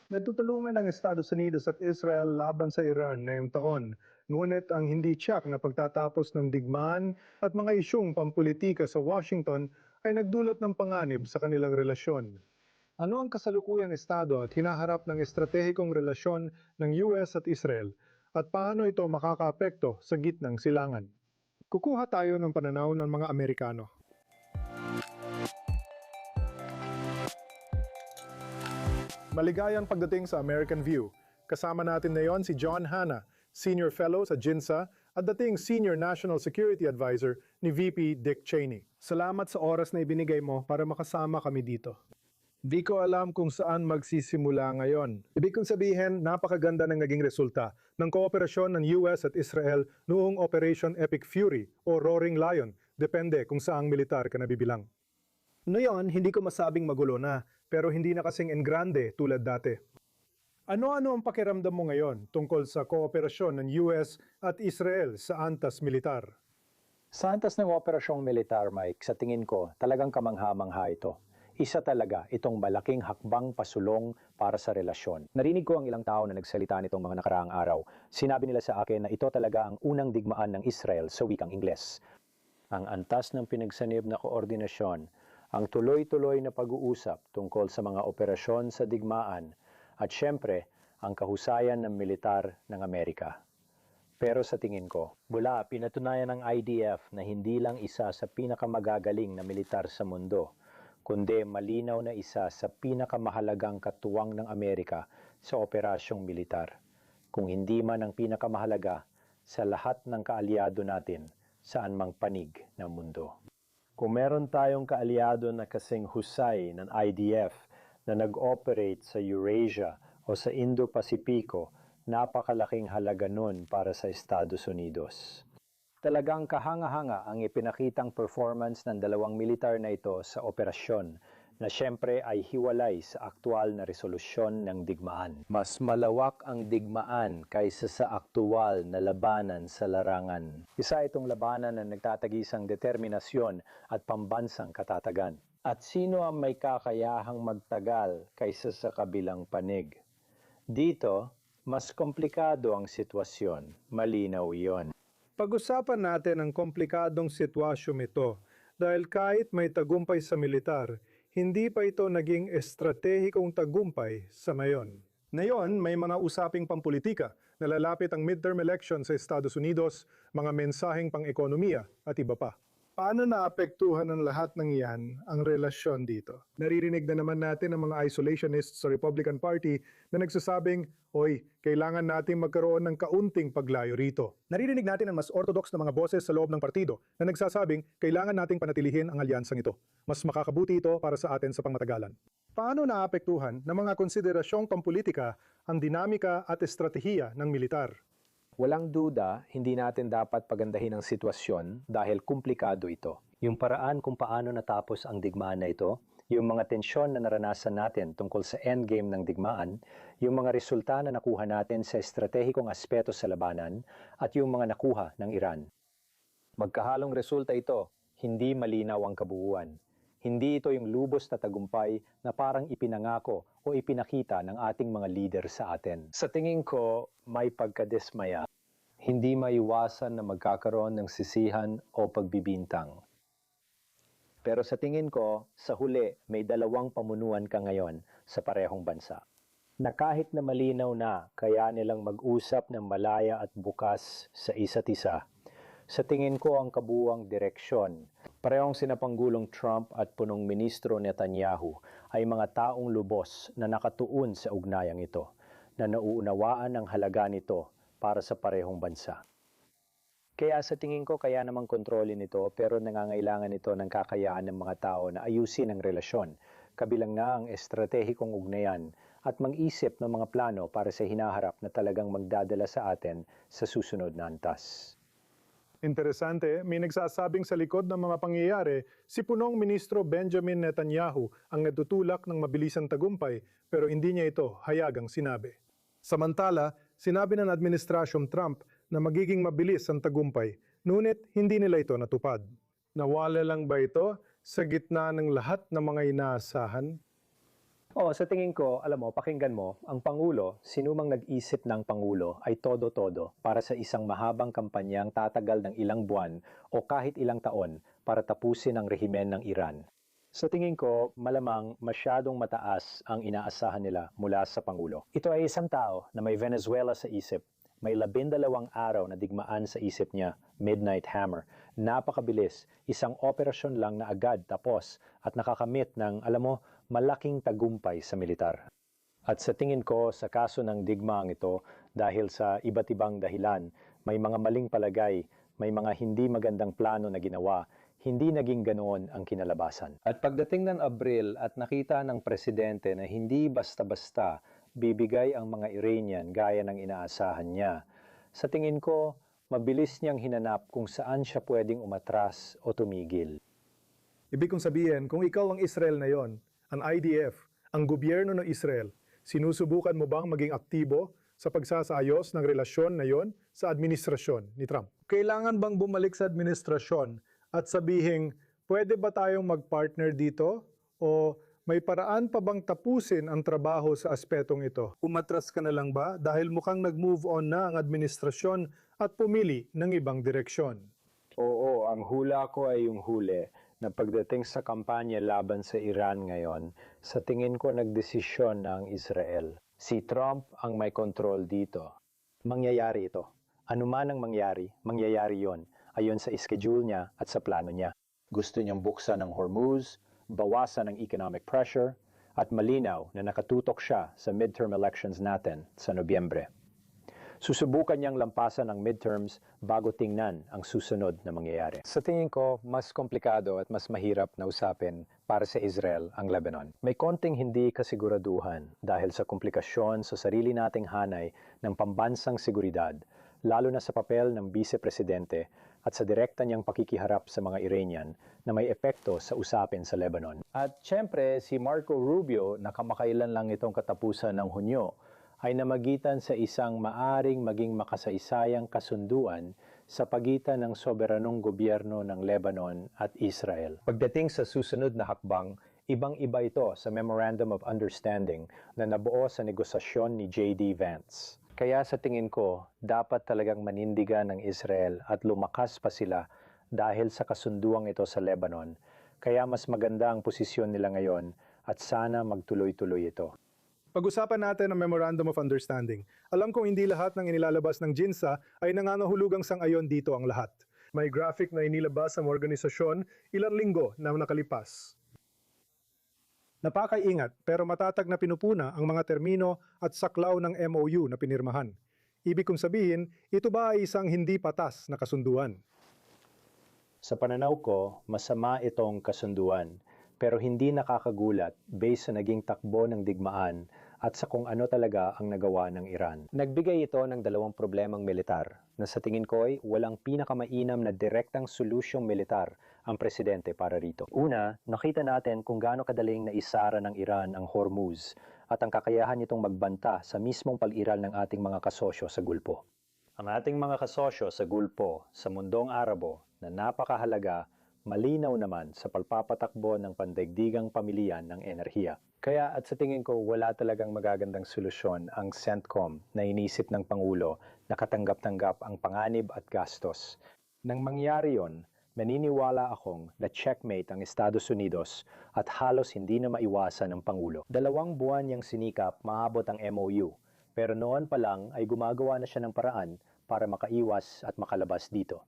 Nagtutulungan ang Estados Unidos at Israel laban sa Iran ngayong taon. Ngunit ang hindi tiyak na pagtatapos ng digmaan at mga isyung pampulitika sa Washington ay nagdulot ng panganib sa kanilang relasyon. Ano ang kasalukuyang estado at hinaharap ng estratehikong relasyon ng US at Israel at paano ito makakaapekto sa gitnang silangan? Kukuha tayo ng pananaw ng mga Amerikano. Maligayang pagdating sa American View. Kasama natin ngayon si John Hanna, Senior Fellow sa GINSA at dating Senior National Security Advisor ni VP Dick Cheney. Salamat sa oras na ibinigay mo para makasama kami dito. Di ko alam kung saan magsisimula ngayon. Ibig kong sabihin, napakaganda ng naging resulta ng kooperasyon ng US at Israel noong Operation Epic Fury o Roaring Lion, depende kung saang militar ka nabibilang. Noon, hindi ko masabing magulo na, pero hindi na kasing engrande tulad dati. Ano-ano ang pakiramdam mo ngayon tungkol sa kooperasyon ng US at Israel sa antas militar? Sa antas ng operasyong militar, Mike, sa tingin ko, talagang kamangha-mangha ito. Isa talaga itong malaking hakbang pasulong para sa relasyon. Narinig ko ang ilang tao na nagsalita nitong mga nakaraang araw. Sinabi nila sa akin na ito talaga ang unang digmaan ng Israel sa wikang Ingles. Ang antas ng pinagsanib na koordinasyon, ang tuloy-tuloy na pag-uusap tungkol sa mga operasyon sa digmaan, at syempre, ang kahusayan ng militar ng Amerika. Pero sa tingin ko, mula pinatunayan ng IDF na hindi lang isa sa pinakamagagaling na militar sa mundo, kundi malinaw na isa sa pinakamahalagang katuwang ng Amerika sa operasyong militar. Kung hindi man ang pinakamahalaga sa lahat ng kaalyado natin saan mang panig ng mundo. Kung meron tayong kaalyado na kasing husay ng IDF na nag-operate sa Eurasia o sa Indo-Pasipiko, napakalaking halaga nun para sa Estados Unidos. Talagang kahanga-hanga ang ipinakitang performance ng dalawang militar na ito sa operasyon na siyempre ay hiwalay sa aktual na resolusyon ng digmaan. Mas malawak ang digmaan kaysa sa aktual na labanan sa larangan. Isa itong labanan na nagtatagisang determinasyon at pambansang katatagan. At sino ang may kakayahang magtagal kaysa sa kabilang panig? Dito, mas komplikado ang sitwasyon. Malinaw iyon. Pag-usapan natin ang komplikadong sitwasyong ito dahil kahit may tagumpay sa militar, hindi pa ito naging estratehikong tagumpay sa ngayon. Ngayon, may mga usaping pampolitika, nalalapit ang midterm election sa Estados Unidos, mga mensaheng pang-ekonomiya at iba pa. Paano naapektuhan ng lahat ng iyan ang relasyon dito? Naririnig na naman natin ang mga isolationists sa Republican Party na nagsasabing, "Oy, kailangan nating magkaroon ng kaunting paglayo rito." Naririnig natin ang mas orthodox na mga boses sa loob ng partido na nagsasabing, kailangan nating panatilihin ang alyansang ito. Mas makakabuti ito para sa atin sa pangmatagalan. Paano naapektuhan ng mga konsiderasyong pampolitika ang dinamika at estratehiya ng militar? Walang duda, hindi natin dapat pagandahin ang sitwasyon dahil komplikado ito. Yung paraan kung paano natapos ang digmaan na ito, yung mga tensyon na naranasan natin tungkol sa endgame ng digmaan, yung mga resulta na nakuha natin sa estratehikong aspeto sa labanan, at yung mga nakuha ng Iran. Magkahalong resulta ito, hindi malinaw ang kabuuan. Hindi ito yung lubos na tagumpay na parang ipinangako o ipinakita ng ating mga leader sa atin. Sa tingin ko, may pagkadismaya. Hindi maiwasan na magkakaroon ng sisihan o pagbibintang. Pero sa tingin ko, sa huli, may dalawang pamunuan ka ngayon sa parehong bansa. Na kahit na malinaw na kaya nilang mag-usap ng malaya at bukas sa isa't isa, sa tingin ko ang kabuuang direksyon, parehong sina Pangulong Trump at punong ministro Netanyahu ay mga taong lubos na nakatuon sa ugnayang ito, na nauunawaan ang halaga nito para sa parehong bansa. Kaya sa tingin ko kaya namang kontrolin ito pero nangangailangan ito ng kakayaan ng mga tao na ayusin ang relasyon, kabilang na ang estratehikong ugnayan at mag-isip ng mga plano para sa hinaharap na talagang magdadala sa atin sa susunod na antas. Interesante, may nagsasabing sa likod ng mga pangyayari, si punong ministro Benjamin Netanyahu ang nagtutulak ng mabilisang tagumpay pero hindi niya ito hayagang sinabi. Samantala, sinabi ng administrasyong Trump na magiging mabilis ang tagumpay, ngunit hindi nila ito natupad. Nawala lang ba ito sa gitna ng lahat ng mga inaasahan? Sa tingin ko, alam mo, pakinggan mo, ang Pangulo, sinumang nag-isip ng Pangulo ay todo-todo para sa isang mahabang kampanyang tatagal ng ilang buwan o kahit ilang taon para tapusin ang rehimen ng Iran. Sa tingin ko, malamang masyadong mataas ang inaasahan nila mula sa Pangulo. Ito ay isang tao na may Venezuela sa isip, may 12 araw na digmaan sa isip niya, Midnight Hammer. Napakabilis, isang operasyon lang na agad tapos at nakakamit ng, alam mo, malaking tagumpay sa militar. At sa tingin ko, sa kaso ng digmaang ito, dahil sa iba't ibang dahilan, may mga maling palagay, may mga hindi magandang plano na ginawa, hindi naging ganoon ang kinalabasan. At pagdating ng Abril at nakita ng presidente na hindi basta-basta bibigay ang mga Iranian gaya ng inaasahan niya, sa tingin ko, mabilis niyang hinanap kung saan siya pwedeng umatras o tumigil. Ibig kong sabihin, kung ikaw ang Israel na yon, ang IDF, ang gobyerno ng Israel, sinusubukan mo bang maging aktibo sa pagsasaayos ng relasyon na yon sa administrasyon ni Trump? Kailangan bang bumalik sa administrasyon at sabihin, pwede ba tayong mag-partner dito? O may paraan pa bang tapusin ang trabaho sa aspetong ito? Umatras ka na lang ba dahil mukhang nag-move on na ang administrasyon at pumili ng ibang direksyon? Oo, ang hula ko ay yung huli na pagdating sa kampanya laban sa Iran ngayon, sa tingin ko nagdesisyon na ang Israel. Si Trump ang may control dito. Mangyayari ito. Ano man ang mangyayari yon ayon sa schedule niya at sa plano niya. Gusto niyang buksan ang Hormuz, bawasan ang economic pressure, at malinaw na nakatutok siya sa midterm elections natin sa Nobyembre. Susubukan niyang lampasan ang midterms bago tingnan ang susunod na mangyayari. Sa tingin ko, mas komplikado at mas mahirap na usapin para sa Israel ang Lebanon. May konting hindi kasiguraduhan dahil sa komplikasyon sa sarili nating hanay ng pambansang seguridad, lalo na sa papel ng vice-presidente at sa direkta niyang pakikiharap sa mga Iranian na may epekto sa usapin sa Lebanon. At syempre, si Marco Rubio na kamakailan lang itong katapusan ng Hunyo ay namagitan sa isang maaring maging makasaysayang kasunduan sa pagitan ng soberanong gobyerno ng Lebanon at Israel. Pagdating sa susunod na hakbang, ibang-iba ito sa Memorandum of Understanding na nabuo sa negosasyon ni J.D. Vance. Kaya sa tingin ko, dapat talagang manindigan ng Israel at lumakas pa sila dahil sa kasunduang ito sa Lebanon. Kaya mas maganda ang posisyon nila ngayon at sana magtuloy-tuloy ito. Pag-usapan natin ang Memorandum of Understanding. Alam kong hindi lahat ng inilalabas ng GINSA ay nangangahulugang sang-ayon dito ang lahat. May graphic na inilabas ang organisasyon ilang linggo na nakalipas. Napakaingat pero matatag na pinupuna ang mga termino at saklaw ng MOU na pinirmahan. Ibig kong sabihin, ito ba ay isang hindi patas na kasunduan? Sa pananaw ko, masama itong kasunduan, pero hindi nakakagulat based sa naging takbo ng digmaan at sa kung ano talaga ang nagawa ng Iran. Nagbigay ito ng dalawang problemang militar na sa tingin ko ay walang pinakamainam na direktang solusyong militar ang presidente para rito. Una, nakita natin kung gaano kadaling naisara ng Iran ang Hormuz at ang kakayahan nitong magbanta sa mismong pag-iral ng ating mga kasosyo sa Gulpo. Ang ating mga kasosyo sa Gulpo, sa mundong Arabo na napakahalaga, malinaw naman sa pagpapatakbo ng pandaigdigang pamilihan ng enerhiya. Kaya at sa tingin ko wala talagang magagandang solusyon ang CENTCOM na inisip ng Pangulo na katanggap-tanggap ang panganib at gastos. Nang mangyari yon, naniniwala akong na checkmate ang Estados Unidos at halos hindi na maiwasan ng Pangulo. 2 buwan niyang sinikap maabot ang MOU, pero noon pa lang ay gumagawa na siya ng paraan para makaiwas at makalabas dito.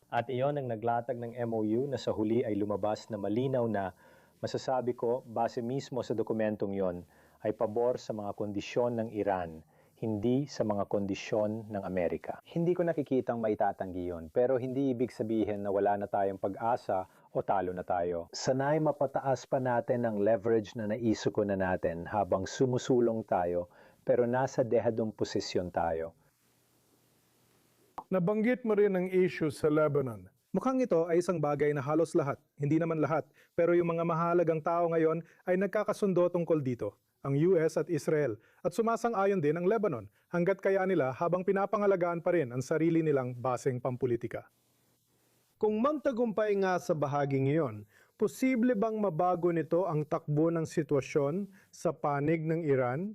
At iyon ang naglatag ng MOU na sa huli ay lumabas na malinaw na masasabi ko base mismo sa dokumentong yon ay pabor sa mga kondisyon ng Iran, hindi sa mga kondisyon ng Amerika. Hindi ko nakikitang maitatanggi yon, pero hindi ibig sabihin na wala na tayong pag-asa o talo na tayo. Sanay mapataas pa natin ang leverage na naisuko na natin habang sumusulong tayo pero nasa dehadong posisyon tayo. Nabanggit mo rin ang issue sa Lebanon. Mukhang ito ay isang bagay na halos lahat, hindi naman lahat, pero yung mga mahalagang tao ngayon ay nagkakasundo tungkol dito, ang US at Israel, at sumasang-ayon din ang Lebanon hanggat kaya nila habang pinapangalagaan pa rin ang sarili nilang baseng pampulitika. Kung magtagumpay nga sa bahaging iyon, Posible bang mabago nito ang takbo ng sitwasyon sa panig ng Iran?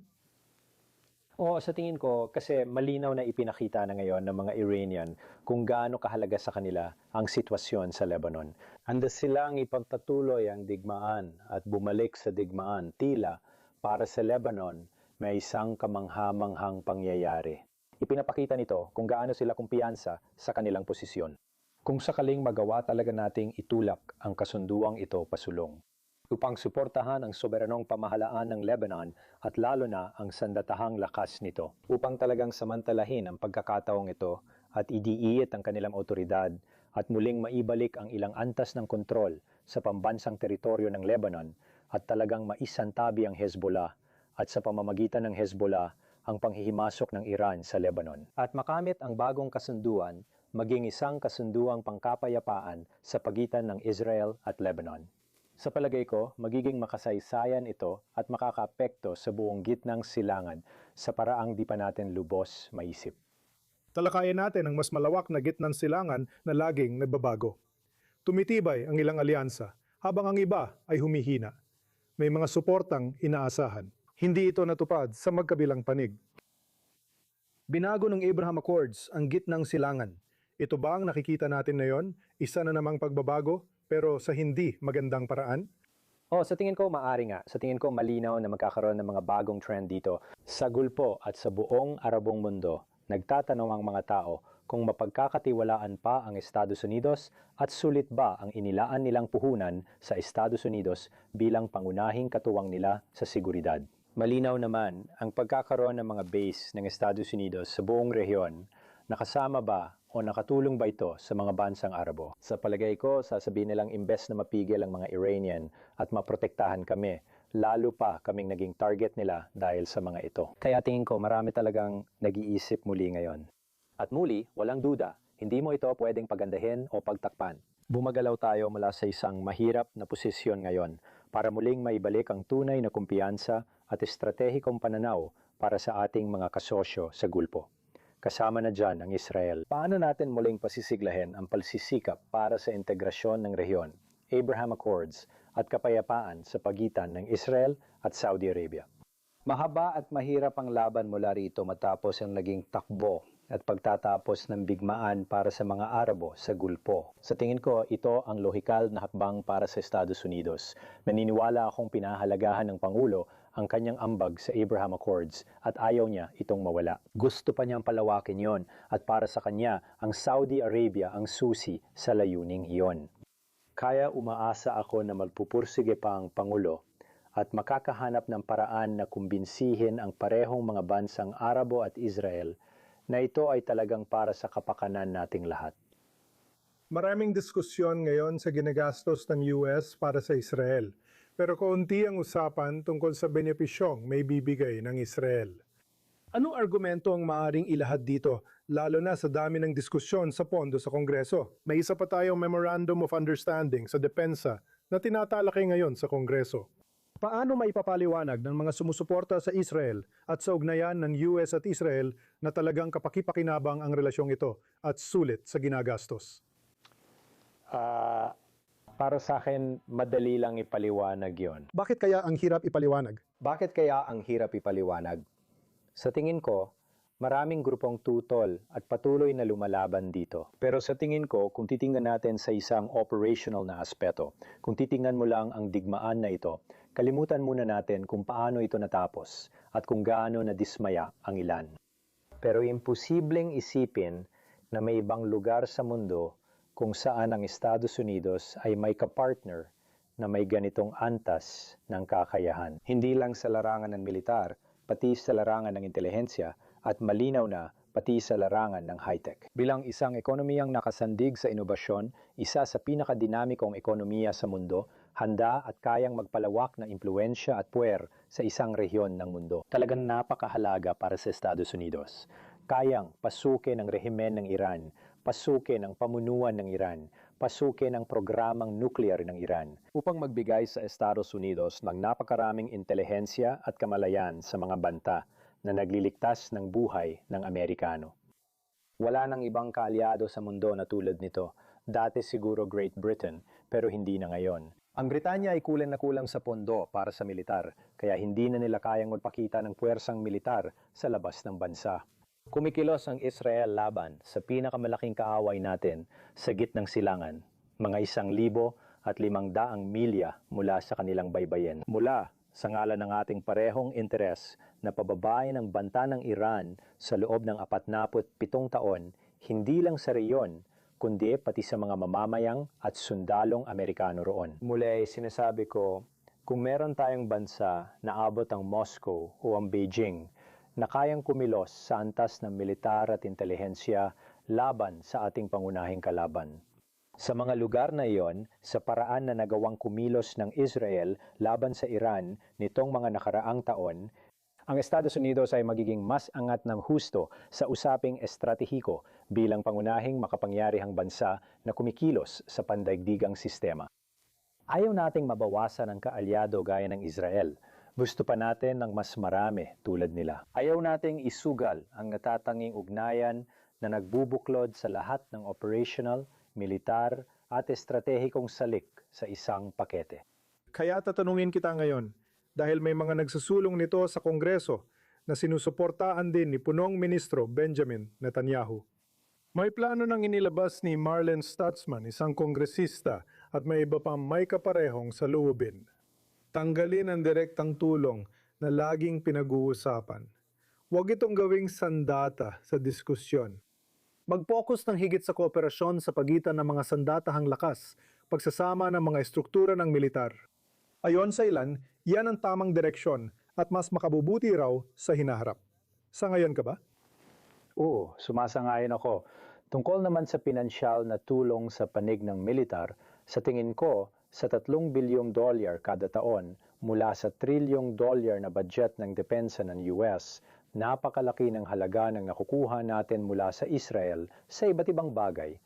Oo, sa tingin ko, kasi malinaw na ipinakita na ngayon ng mga Iranian kung gaano kahalaga sa kanila ang sitwasyon sa Lebanon. Handa silang ipagpatuloy ang digmaan at bumalik sa digmaan tila para sa Lebanon may isang kamangha-manghang pangyayari. Ipinapakita nito kung gaano sila kumpiyansa sa kanilang posisyon. Kung sakaling magawa talaga nating itulak ang kasunduang ito pasulong upang suportahan ang soberanong pamahalaan ng Lebanon at lalo na ang sandatahang lakas nito. Upang talagang samantalahin ang pagkakataong ito at idiiyit ang kanilang otoridad at muling maibalik ang ilang antas ng kontrol sa pambansang teritoryo ng Lebanon at talagang maisantabi ang Hezbollah at sa pamamagitan ng Hezbollah ang panghihimasok ng Iran sa Lebanon. At makamit ang bagong kasunduan maging isang kasunduang pangkapayapaan sa pagitan ng Israel at Lebanon. Sa palagay ko, magiging makasaysayan ito at makakaapekto sa buong gitnang silangan sa paraang di pa natin lubos maisip. Talakayan natin ang mas malawak na gitnang silangan na laging nagbabago. Tumitibay ang ilang alyansa, habang ang iba ay humihina. May mga suportang inaasahan. Hindi ito natupad sa magkabilang panig. Binago ng Abraham Accords ang gitnang silangan. Ito ba ang nakikita natin ngayon? Isa na namang pagbabago, pero sa hindi magandang paraan? Sa tingin ko maari nga. Sa tingin ko malinaw na magkakaroon ng mga bagong trend dito. Sa gulpo at sa buong Arabong mundo, nagtatanong ang mga tao kung mapagkakatiwalaan pa ang Estados Unidos at sulit ba ang inilaan nilang puhunan sa Estados Unidos bilang pangunahing katuwang nila sa seguridad. Malinaw naman ang pagkakaroon ng mga base ng Estados Unidos sa buong rehiyon. Nakasama ba o nakatulong ba ito sa mga bansang Arabo? Sa palagay ko, sasabihin nilang imbes na mapigil ang mga Iranian at maprotektahan kami, lalo pa kaming naging target nila dahil sa mga ito. Kaya tingin ko marami talagang nag-iisip muli ngayon. At muli, walang duda, hindi mo ito pwedeng pagandahin o pagtakpan. Bumagalaw tayo mula sa isang mahirap na posisyon ngayon para muling maibalik ang tunay na kumpiyansa at estratehikong pananaw para sa ating mga kasosyo sa Gulpo. Kasama na dyan ang Israel. Paano natin muling pasisiglahin ang palsisikap para sa integrasyon ng rehiyon, Abraham Accords at kapayapaan sa pagitan ng Israel at Saudi Arabia? Mahaba at mahirap ang laban mula rito matapos ang naging takbo at pagtatapos ng bigmaan para sa mga Arabo sa Gulpo. Sa tingin ko, ito ang lohikal na hakbang para sa Estados Unidos. Naniniwala akong pinahalagahan ng Pangulo ang kanyang ambag sa Abraham Accords at ayaw niya itong mawala. Gusto pa niyang palawakin yon at para sa kanya, ang Saudi Arabia ang susi sa layuning iyon. Kaya umaasa ako na magpupursige pa ang Pangulo at makakahanap ng paraan na kumbinsihin ang parehong mga bansang Arabo at Israel na ito ay talagang para sa kapakanan nating lahat. Maraming diskusyon ngayon sa ginagastos ng US para sa Israel, pero kaunti ang usapan tungkol sa benepisyong may bibigay ng Israel. Anong argumento ang maaring ilahad dito, lalo na sa dami ng diskusyon sa pondo sa Kongreso? May isa pa tayong Memorandum of Understanding sa Depensa na tinatalakay ngayon sa Kongreso. Paano maipapaliwanag ng mga sumusuporta sa Israel at sa ugnayan ng US at Israel na talagang kapakipakinabang ang relasyong ito at sulit sa ginagastos? Para sa akin, madali lang ipaliwanag yon. Bakit kaya ang hirap ipaliwanag? Bakit kaya ang hirap ipaliwanag? Sa tingin ko, maraming grupong tutol at patuloy na lumalaban dito. Pero sa tingin ko, kung titingnan natin sa isang operational na aspeto, kung titingnan mo lang ang digmaan na ito, kalimutan muna natin kung paano ito natapos at kung gaano nadismaya ang ilan. Pero imposibleng isipin na may ibang lugar sa mundo kung saan ang Estados Unidos ay may kapartner na may ganitong antas ng kakayahan. Hindi lang sa larangan ng militar, pati sa larangan ng intelihensya at malinaw na pati sa larangan ng high-tech. Bilang isang ekonomiyang nakasandig sa inobasyon, isa sa pinakadinamikong ekonomiya sa mundo, handa at kayang magpalawak ng impluensya at puwer sa isang rehiyon ng mundo. Talagang napakahalaga para sa Estados Unidos. Kayang pasukin ang rehimen ng Iran, pasukin ang pamunuan ng Iran, pasukin ang programang nuklear ng Iran upang magbigay sa Estados Unidos ng napakaraming intelihensya at kamalayan sa mga banta na nagliligtas ng buhay ng Amerikano. Wala nang ibang kaalyado sa mundo na tulad nito. Dati siguro Great Britain, pero hindi na ngayon. Ang Britanya ay kulang na kulang sa pondo para sa militar, kaya hindi na nila kayang magpakita ng puwersang militar sa labas ng bansa. Kumikilos ang Israel laban sa pinakamalaking kaaway natin sa gitnang silangan, mga 1,500 milya mula sa kanilang baybayin. Mula sa ngalan ng ating parehong interes na pababain ang banta ng Iran sa loob ng 47 taon, hindi lang sa reyon, kundi pati sa mga mamamayang at sundalong Amerikano roon. Muli, sinasabi ko, kung meron tayong bansa na abot ang Moscow o ang Beijing na kayang kumilos sa antas ng militar at intelihensya laban sa ating pangunahing kalaban. Sa mga lugar na iyon, sa paraan na nagawang kumilos ng Israel laban sa Iran nitong mga nakaraang taon, ang Estados Unidos ay magiging mas angat ng husto sa usaping estratehiko bilang pangunahing makapangyarihang bansa na kumikilos sa pandaigdigang sistema. Ayaw nating mabawasan ang kaalyado gaya ng Israel. Gusto pa natin ng mas marami tulad nila. Ayaw nating isugal ang natatanging ugnayan na nagbubuklod sa lahat ng operational, militar at estratehikong salik sa isang pakete. Kaya tatanungin kita ngayon, dahil may mga nagsusulong nito sa Kongreso na sinusuportaan din ni Punong Ministro Benjamin Netanyahu. May plano nang inilabas ni Marlene Stutzman, isang kongresista, at may iba pang may kaparehong sa loobin. Tanggalin ang direktang tulong na laging pinag-uusapan. Huwag itong gawing sandata sa diskusyon. Mag-focus ng higit sa kooperasyon sa pagitan ng mga sandatahang lakas, pagsasama ng mga estruktura ng militar. Ayon sa ilan, yan ang tamang direksyon at mas makabubuti raw sa hinaharap. Sa ngayon ka ba? Oo, sumasang-ayon ako. Tungkol naman sa pinansyal na tulong sa panig ng militar, sa tingin ko, sa $3 bilyong kada taon mula sa $1 trilyong na budget ng depensa ng US, napakalaki ng halaga ng nakukuha natin mula sa Israel sa iba't ibang bagay.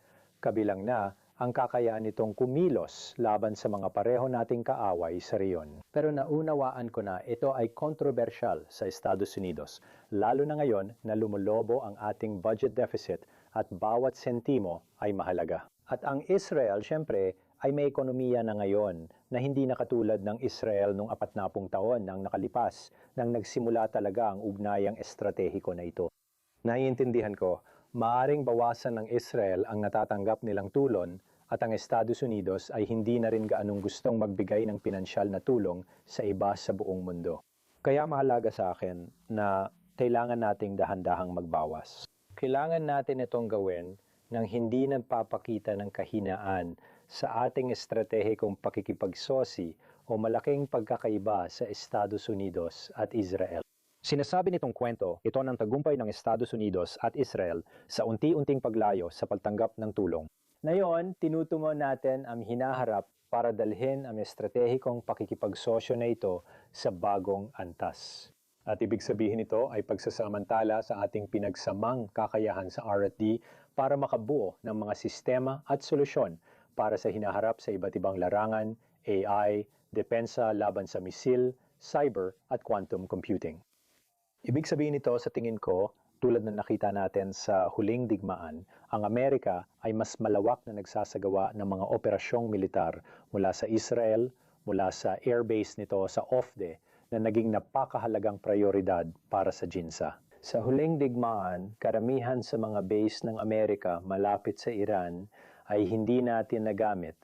Kabilang na ang kakayaan nitong kumilos laban sa mga pareho nating kaaway sa reyon. Pero naunawaan ko na ito ay kontrobersyal sa Estados Unidos, lalo na ngayon na lumulobo ang ating budget deficit at bawat sentimo ay mahalaga. At ang Israel, syempre, ay may ekonomiya na ngayon na hindi na katulad ng Israel noong 40 taon nang nakalipas nang nagsimula talaga ang ugnayang estratehiko na ito. Naiintindihan ko, maaring bawasan ng Israel ang natatanggap nilang tulon at ang Estados Unidos ay hindi na rin gaanong gustong magbigay ng pinansyal na tulong sa iba sa buong mundo. Kaya mahalaga sa akin na kailangan nating dahan-dahang magbawas. Kailangan natin itong gawin nang hindi nagpapakita ng kahinaan sa ating estratehikong pakikipagsosi o malaking pagkakaiba sa Estados Unidos at Israel. Sinasabi nitong kwento, ito ng tagumpay ng Estados Unidos at Israel sa unti-unting paglayo sa pagtanggap ng tulong. Ngayon, tinutungo natin ang hinaharap para dalhin ang estratehikong pakikipagsosyo na ito sa bagong antas. At ibig sabihin nito ay pagsasamantala sa ating pinagsamang kakayahan sa R&D para makabuo ng mga sistema at solusyon para sa hinaharap sa iba't ibang larangan, AI, depensa laban sa misil, cyber at quantum computing. Ibig sabihin nito sa tingin ko, tulad na nakita natin sa huling digmaan, ang Amerika ay mas malawak na nagsasagawa ng mga operasyong militar mula sa Israel, mula sa airbase nito sa OFDE na naging napakahalagang prioridad para sa GINSA. Sa huling digmaan, karamihan sa mga base ng Amerika malapit sa Iran ay hindi natin nagamit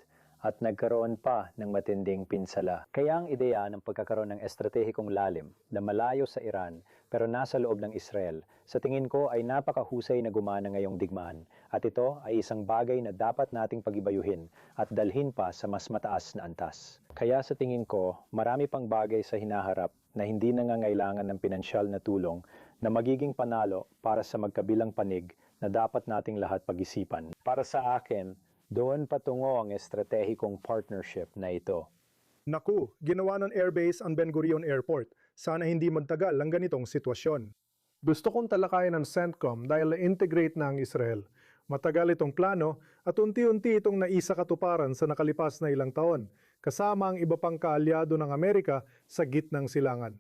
at nagkaroon pa ng matinding pinsala. Kaya ang ideya ng pagkakaroon ng estratehikong lalim na malayo sa Iran pero nasa loob ng Israel, sa tingin ko ay napakahusay na gumana ngayong digmaan at ito ay isang bagay na dapat nating pagibayuhin at dalhin pa sa mas mataas na antas. Kaya sa tingin ko, marami pang bagay sa hinaharap na hindi nangangailangan ng pinansyal na tulong na magiging panalo para sa magkabilang panig na dapat nating lahat pag-isipan. Para sa akin, doon patungo ang estratehikong partnership na ito. Naku, ginawa ng airbase ang Ben Gurion Airport. Sana hindi magtagal ang ganitong sitwasyon. Gusto kong talakayan ng CENTCOM dahil na-integrate na ang Israel. Matagal itong plano at unti-unti itong naisakatuparan sa nakalipas na ilang taon, kasama ang iba pang kaalyado ng Amerika sa gitnang silangan.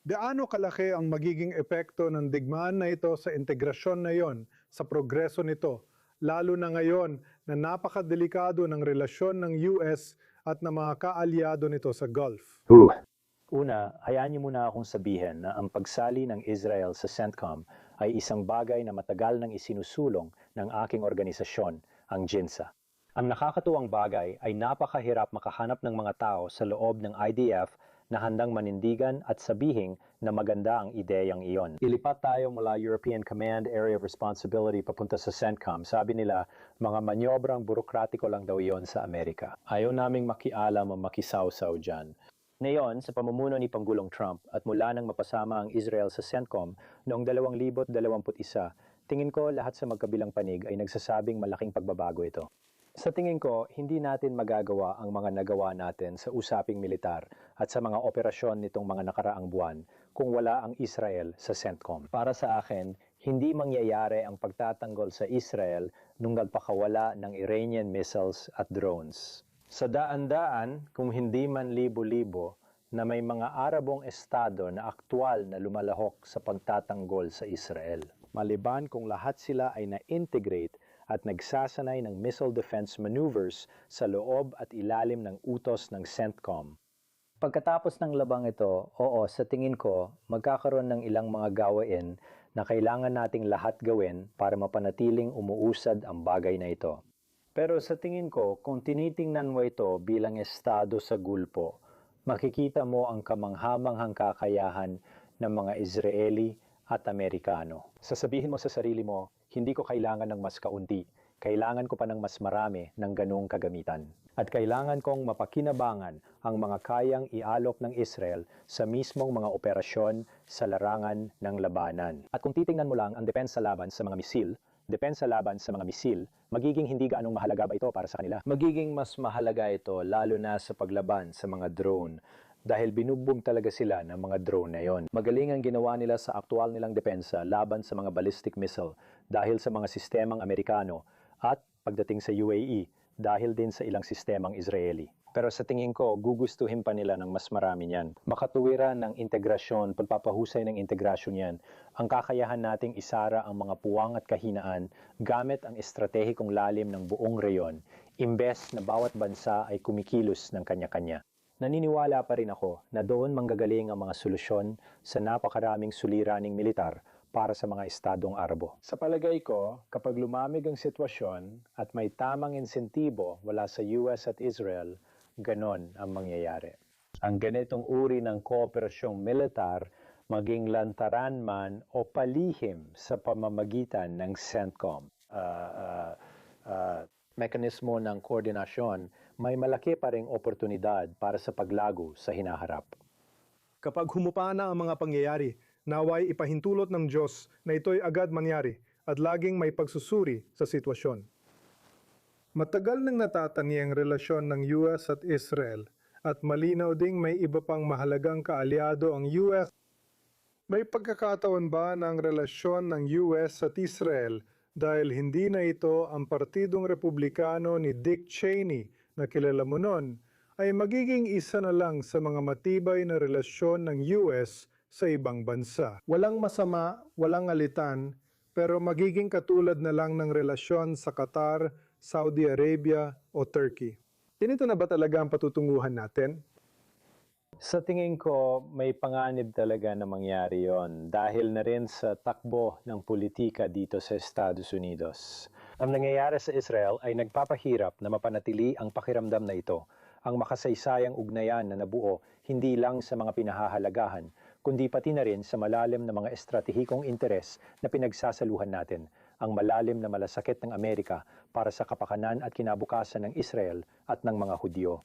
Gaano kalaki ang magiging epekto ng digmaan na ito sa integrasyon na iyon sa progreso nito, lalo na ngayon na napakadelikado ng relasyon ng US at ng mga kaalyado nito sa Gulf. Una, hayaan niyo muna akong sabihin na ang pagsali ng Israel sa CENTCOM ay isang bagay na matagal nang isinusulong ng aking organisasyon, ang JINSA. Ang nakakatuwang bagay ay napakahirap makahanap ng mga tao sa loob ng IDF na handang manindigan at sabihin na maganda ang ideyang iyon. Ilipat tayo mula European Command Area of Responsibility papunta sa CENTCOM. Sabi nila, mga manyobrang burokratiko lang daw iyon sa Amerika. Ayaw naming makialam o makisawsaw dyan. Ngayon, sa pamumuno ni Pangulong Trump at mula nang mapasama ang Israel sa CENTCOM noong 2021, tingin ko lahat sa magkabilang panig ay nagsasabing malaking pagbabago ito. Sa tingin ko, hindi natin magagawa ang mga nagawa natin sa usaping militar at sa mga operasyon nitong mga nakaraang buwan kung wala ang Israel sa CENTCOM. Para sa akin, hindi mangyayari ang pagtatanggol sa Israel nung nagpakawala ng Iranian missiles at drones. Sa daan-daan, kung hindi man libo-libo, na may mga Arabong estado na aktwal na lumalahok sa pagtatanggol sa Israel. Maliban kung lahat sila ay na-integrate at nagsasanay ng missile defense maneuvers sa loob at ilalim ng utos ng CENTCOM. Pagkatapos ng labang ito, oo, sa tingin ko, magkakaroon ng ilang mga gawain na kailangan nating lahat gawin para mapanatiling umuusad ang bagay na ito. Pero sa tingin ko, kung tinitingnan mo ito bilang estado sa gulpo, makikita mo ang kamanghamanghang kakayahan ng mga Israeli at Amerikano. Sasabihin mo sa sarili mo, hindi ko kailangan ng mas kaunti, kailangan ko pa ng mas marami ng ganoong kagamitan. At kailangan kong mapakinabangan ang mga kayang ialok ng Israel sa mismong mga operasyon sa larangan ng labanan. At kung titingnan mo lang ang depensa laban sa mga misil, magiging hindi gaanong mahalaga ba ito para sa kanila? Magiging mas mahalaga ito lalo na sa paglaban sa mga drone dahil binubog talaga sila ng mga drone na yon. Magaling ang ginawa nila sa aktual nilang depensa laban sa mga ballistic missile dahil sa mga sistemang Amerikano at pagdating sa UAE dahil din sa ilang sistemang Israeli. Pero sa tingin ko, gugustuhin pa nila ng mas marami niyan. Makatuwiran ng integrasyon, pagpapahusay ng integrasyon yan, ang kakayahan nating isara ang mga puwang at kahinaan gamit ang estratehikong lalim ng buong reyon, imbes na bawat bansa ay kumikilos ng kanya-kanya. Naniniwala pa rin ako na doon manggagaling ang mga solusyon sa napakaraming suliraning militar para sa mga estadong Arabo. Sa palagay ko, kapag lumamig ang sitwasyon at may tamang insentibo wala sa US at Israel, ganon ang mangyayari. Ang ganitong uri ng kooperasyong militar, maging lantaran man o palihim sa pamamagitan ng CENTCOM, mekanismo ng koordinasyon, may malaki pa ring oportunidad para sa paglago sa hinaharap. Kapag humupa na ang mga pangyayari, naway ipahintulot ng Diyos na ito'y agad mangyari at laging may pagsusuri sa sitwasyon. Matagal nang natatani ang relasyon ng US at Israel at malinaw ding may iba pang mahalagang kaalyado ang US. May pagkakataon ba na ang relasyon ng US at Israel dahil hindi na ito ang Partidong Republikano ni Dick Cheney na kilala mo noon, ay magiging isa na lang sa mga matibay na relasyon ng US sa ibang bansa. Walang masama, walang alitan, pero magiging katulad na lang ng relasyon sa Qatar, Saudi Arabia o Turkey. Ganito na ba talaga ang patutunguhan natin? Sa tingin ko, may panganib talaga na mangyari yon dahil na rin sa takbo ng politika dito sa Estados Unidos. Ang nangyayari sa Israel ay nagpapahirap na mapanatili ang pakiramdam na ito, ang makasaysayang ugnayan na nabuo hindi lang sa mga pinahahalagahan, kundi pati na rin sa malalim na mga estratehikong interes na pinagsasaluhan natin, ang malalim na malasakit ng Amerika para sa kapakanan at kinabukasan ng Israel at ng mga Hudyo.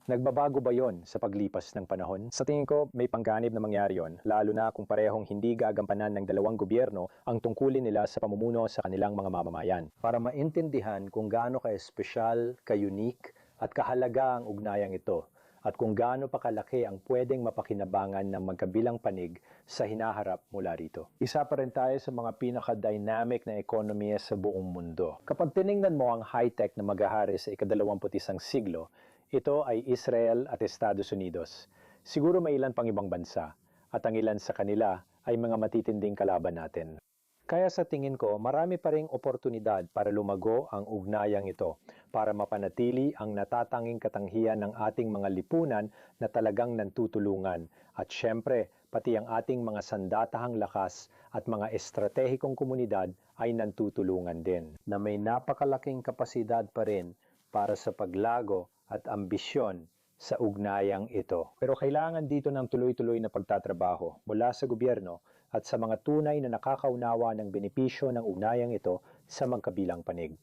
Nagbabago ba yon sa paglipas ng panahon? Sa tingin ko, may pangganib na mangyari yon, lalo na kung parehong hindi gagampanan ng dalawang gobyerno ang tungkulin nila sa pamumuno sa kanilang mga mamamayan. Para maintindihan kung gaano ka-espesyal, ka-unique at kahalaga ang ugnayang ito, at kung gaano pa kalaki ang pwedeng mapakinabangan ng magkabilang panig sa hinaharap mula rito. Isa pa rin tayo sa mga pinaka-dynamic na ekonomiya sa buong mundo. Kapag tiningnan mo ang high-tech na maghahari sa ika-21 siglo, ito ay Israel at Estados Unidos. Siguro may ilan pang ibang bansa, at ang ilan sa kanila ay mga matitinding kalaban natin. Kaya sa tingin ko, marami pa ring oportunidad para lumago ang ugnayang ito, para mapanatili ang natatanging katanghian ng ating mga lipunan na talagang nantutulungan. At syempre, pati ang ating mga sandatahang lakas at mga estratehikong komunidad ay nantutulungan din, na may napakalaking kapasidad pa rin para sa paglago at ambisyon sa ugnayang ito. Pero kailangan dito ng tuloy-tuloy na pagtatrabaho mula sa gobyerno at sa mga tunay na nakakaunawa ng benepisyo ng ugnayang ito sa magkabilang panig.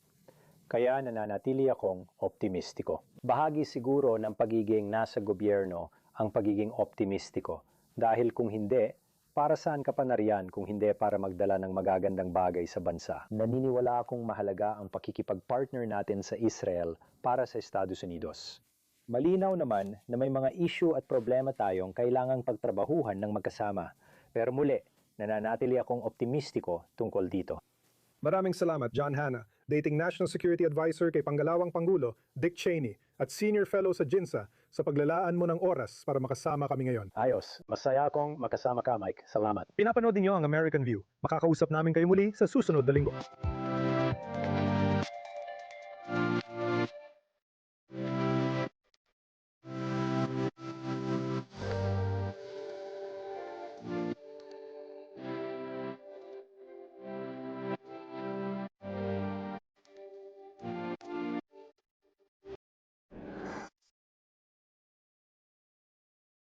Kaya nananatili akong optimistiko. Bahagi siguro ng pagiging nasa gobyerno ang pagiging optimistiko. Dahil kung hindi, para saan ka pa nariyan kung hindi para magdala ng magagandang bagay sa bansa? Naniniwala akong mahalaga ang pakikipag-partner natin sa Israel para sa Estados Unidos. Malinaw naman na may mga issue at problema tayong kailangang pagtrabahuhan ng magkasama. Pero muli, nananatili akong optimistiko tungkol dito. Maraming salamat, John Hanna, Dating National Security Advisor kay Panggalawang Pangulo, Dick Cheney, at Senior Fellow sa GINSA sa paglalaan mo ng oras para makasama kami ngayon. Ayos, masaya akong makasama ka, Mike. Salamat. Pinapanood ninyo ang American View. Makakausap namin kayo muli sa susunod na linggo.